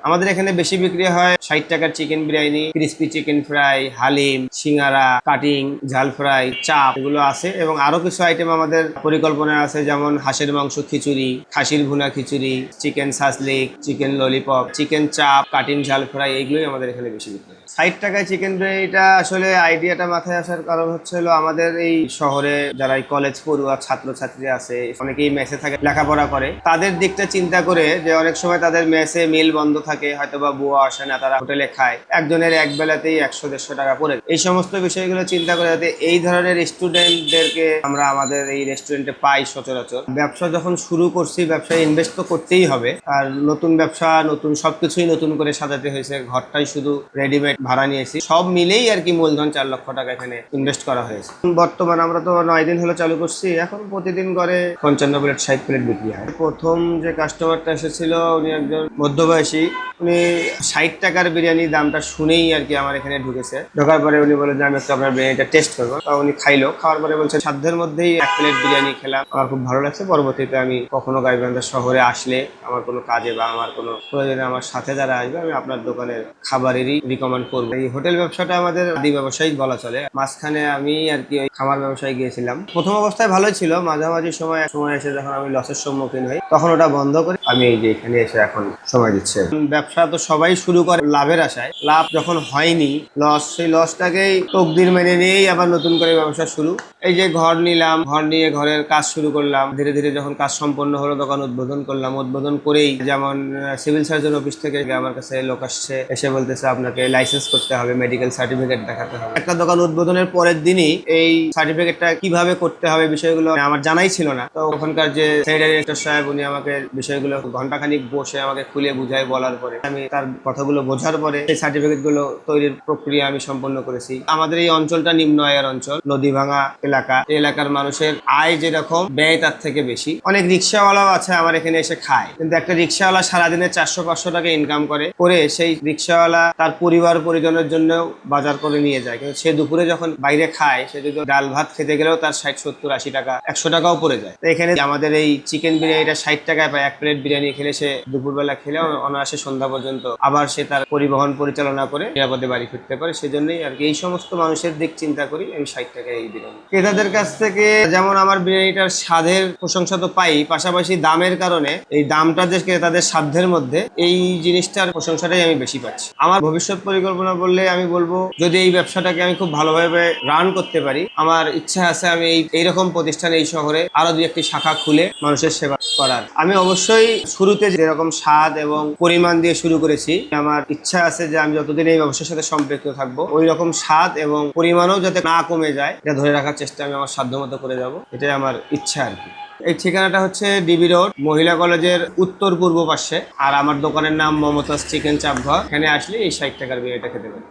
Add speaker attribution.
Speaker 1: আমাদের এখানে বেশি বিক্রি হয় 60 টাকার chicken biryani, crispy chicken fry, হালিম, সিঙ্গারা, কাটিং, ঝাল ফ্রাই, চাপ এগুলো আছে এবং আরো কিছু আইটেম আমাদের পরিকল্পনা আছে, যেমন হাঁসের মাংস খিচুড়ি, খাসির ভুনা খিচুড়ি, chicken shashlik, chicken lollipop, chicken চাপ, কাটিং ঝাল ফ্রাই, এইগুলোই আমাদের এখানে বেশি বিক্রি হয়। 60 টাকায় চিকেন বিরিয়ানিটা আসলে আইডিয়াটা মাথায় আসার কারণ হচ্ছে হলো আমাদের এই শহরে যারা কলেজ পড়ুয়া ছাত্রছাত্রী আছে, অনেকেই মেসে থাকে, লেখাপড়া করে, তাদের দিকটা চিন্তা করে যে অনেক সময় তাদের মেসে মিল বন্ধ থাকে, হয়তো বা বুয়া আসে না, তারা হোটেলে খায়, একজনের এক বেলাতেই 100-150 টাকা পড়ে। এই সমস্ত বিষয়গুলো চিন্তা করে যাতে এই ধরনের স্টুডেন্টদেরকে আমরা আমাদের এই রেস্টুরেন্টে পাই সচরাচর। ব্যবসা যখন শুরু করছি, ব্যবসায় ইনভেস্ট তো করতেই হবে, আর নতুন ব্যবসা, নতুন সবকিছুই নতুন করে সাজাতে হয়েছে, ঘরটাই শুধু রেডিমেড ভাড়া নিয়েছি, সব মিলেই আর কি মূলধন 4 লক্ষ টাকা এখানে ইনভেস্ট করা হয়েছে। বর্তমান আমরা তো 9 দিন হলো চালু করছি, এখন প্রতিদিন করে 55 প্লেট 60 প্লেট বিক্রি হয়। প্রথম যে কাস্টমারটা এসেছিল উনি একজন মধ্যবয়সী, উনি 60 টাকার বিরিয়ানির দামটা শুনেই আর কি আমার এখানে ঢুকেছে। ঢোকার পরে উনি বলে যে আমি একটু আপনার বিরিয়ানিটা টেস্ট করবো। তো উনি খাইলো, খাওয়ার পরে বলছে সাধ্যের মধ্যেই 1 প্লেট বিরিয়ানি খেলাম, আমার খুব ভালো লাগছে। পরবর্তীতে আমি কখনো গাইবান্ধা শহরে আসলে আমার কোনো কাজে বা আমার কোনো প্রয়োজনে আমার সাথে যারা আসবে, আমি আপনার দোকানের খাবারেরই রিকমেন্ড করবো। এই হোটেল ব্যবসাটা আমাদের আদি ব্যবসায়িক বলা চলে। মাঝখানে আমি আর কি ওই খামার ব্যবসায় গিয়েছিলাম। প্রথম অবস্থায় ভালোই ছিল, মাঝামাঝি সময় এসে যখন আমি লসের সম্মুখীন হই, তখন ওটা বন্ধ করে আমি এই যে এখানে এসে এখন সময় দিচ্ছে। ব্যবসা তো সবাই শুরু করে লাভের আশায়, লাভ যখন হয়নি, লস, সেই লসটাকেই তকদির মেনে নিয়েই আবার নতুন করে ব্যবসা শুরু। এই যে ঘর নিলাম, ঘর নিয়ে ঘরের কাজ শুরু করলাম, ধীরে ধীরে যখন কাজ সম্পন্ন হলো তখন উদ্বোধন করলাম। উদ্বোধন করেই যেমন সিভিল সার্জন অফিস থেকে আমার কাছে লোক আসছে, এসে বলতেছে আপনাকে লাইসেন্স করতে হবে, মেডিকেল সার্টিফিকেট দেখাতে হবে। একটা দোকান উদ্বোধনের পরের দিনই এই সার্টিফিকেটটা কিভাবে করতে হবে বিষয়গুলো আমার জানাই ছিল না। তো ওখানকার যে সেক্রেটারি সাহেব, উনি আমাকে বিষয়গুলো ঘন্টাখানিক বসে আমাকে খুলে বুঝাই বলার পরে আমি তার কথাগুলো বোঝার পরে সেই সার্টিফিকেট গুলো তৈরির প্রক্রিয়া আমি সম্পন্ন করেছি। আমাদের এই অঞ্চলটা নিম্ন আয়ের অঞ্চল, নদী ভাঙা এলাকা। এই এলাকার মানুষের আয় যেরকম, ব্যয় তার থেকে বেশি। অনেক রিক্সাওয়ালাও আছে আমার এখানে এসে খায়, কিন্তু একটা রিক্সাওয়ালা সারাদিনে 400-500 টাকা ইনকাম করে সেই রিক্সাওয়ালা তার পরিবার পরিজনের জন্য বাজার করে নিয়ে যায়, কিন্তু সে দুপুরে যখন বাইরে খায়, সে যদি ডাল ভাত খেতে গেলেও তার 60-70-80 টাকা, 100 টাকাও পড়ে যায়। তো এখানে আমাদের এই চিকেন বিরিয়ানিটা 60 টাকায় পায়। 1 প্লেট বিরিয়ানি খেলে সে দুপুরবেলা খেলেও অনায়াসে সন্ধ্যা পর্যন্ত আবার সে তার পরিবহন পরিচালনা করে নিরাপদে বাড়ি ফিরতে পারে। সেজন্যই আর কি এই সমস্ত মানুষের দিক চিন্তা করি আমি 60 টাকায় এই বিরিয়ানি। ক্রেতাদের কাছ থেকে যেমন আমার বিরিয়ানিটার স্বাদের প্রশংসা তো পাই, পাশাপাশি দামের কারণে এই দামটা যে ক্রেতাদের সাধ্যের মধ্যে, এই জিনিসটার প্রশংসাটাই আমি বেশি পাচ্ছি। আমার ভবিষ্যৎ পরিকল্পনা বললে আমি বলবো, যদি এই ব্যবসাটাকে আমি খুব ভালোভাবে রান করতে পারি, আমার ইচ্ছা আছে আমি এইরকম প্রতিষ্ঠান এই শহরে আরো 2-1টি শাখা খুলে মানুষের সেবা করার। আমি অবশ্যই শুরুতে যেরকম স্বাদ এবং পরিমাণ দিয়ে শুরু করেছি, আমার ইচ্ছা আছে যে আমি যতদিন এই ব্যবসার সাথে সম্পৃক্ত থাকবো, ওই রকম স্বাদ এবং পরিমাণও যাতে না কমে যায়, এটা ধরে রাখার চেষ্টা আমি আমার সাধ্যমতো করে যাব। এটাই আমার ইচ্ছা আর কি। এই ঠিকানাটা হচ্ছে ডিবি রোড, মহিলা কলেজের উত্তর পূর্ব পাশে। আর আমার দোকানের নাম মমতাজ চিকেন চাপ ঘর। এখানে আসলে এই 60 টাকার বিরিয়ানিটা খেতে পারি।